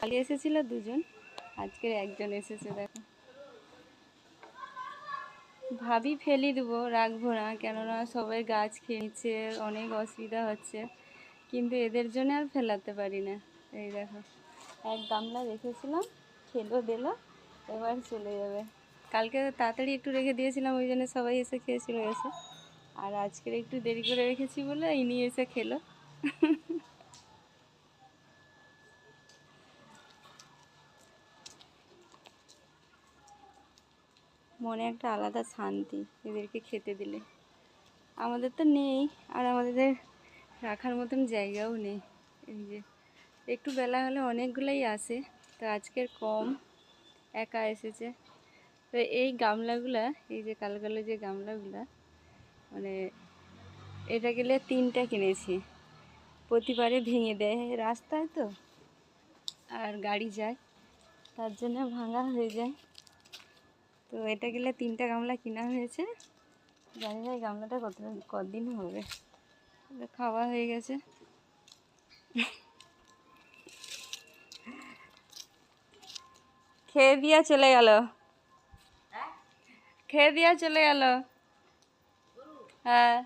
কালকে এসেছিল দুজন, আজকের একজন এসেছে। দেখো, ভাবি ফেলি দেবো, রাখবো না, কেননা সবাই গাছ খেয়ে নিচ্ছে, অনেক অসুবিধা হচ্ছে, কিন্তু এদের জন্য আর ফেলাতে পারি না। এই দেখো, এক গামলা রেখেছিলাম, খেলো দিলো, এবার চলে যাবে। কালকে তাড়াতাড়ি একটু রেখে দিয়েছিলাম, ওই জন্য সবাই এসে খেয়েছিল এসে, আর আজকের একটু দেরি করে রেখেছি বলে ইনি এসে খেলো। মনে একটা আলাদা শান্তি এদেরকে খেতে দিলে। আমাদের তো নেই, আর আমাদের রাখার মতন জায়গাও নেই। এই যে একটু বেলা হলে অনেকগুলোই আসে, তো আজকের কম, একা এসেছে। তো এই গামলাগুলা, এই যে কালো কালো যে গামলাগুলা, মানে এটা গেলে 3টা কিনেছি। প্রতিবারে ভেঙে দেয় রাস্তায় তো, আর গাড়ি যায়, তার জন্য ভাঙা হয়ে যায়। তো এটা গেলে 3টা গামলা কিনা হয়েছে। জানি না এই গামলাটা কতদিন হবে। খাওয়া হয়ে গেছে। খেয়ে দিয়া চলে গেল, খেয়ে দিয়া চলে গেল। হ্যাঁ,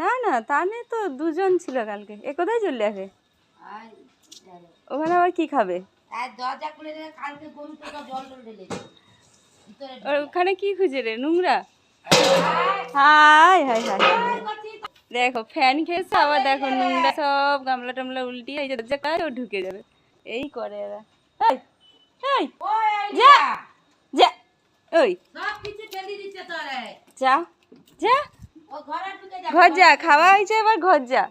না না, তা নেই তো, দুজন ছিল কালকে। এ কোথায় চলে আসে? ওখানে আবার কি খাবে? ওখানে কি খুঁজে রে, নোংরা? হাই হাই হাই, দেখো ফ্যান খেয়েছে, আবার দেখো নোংরা সব গামলা টামলা উল্টিয়ে এই যে ও ঢুকে যাবে, এই করে এরা। এই এই যা যা, ওই যা যা, ঘর যা, খাওয়া হয়েছে, এবার ঘর যা।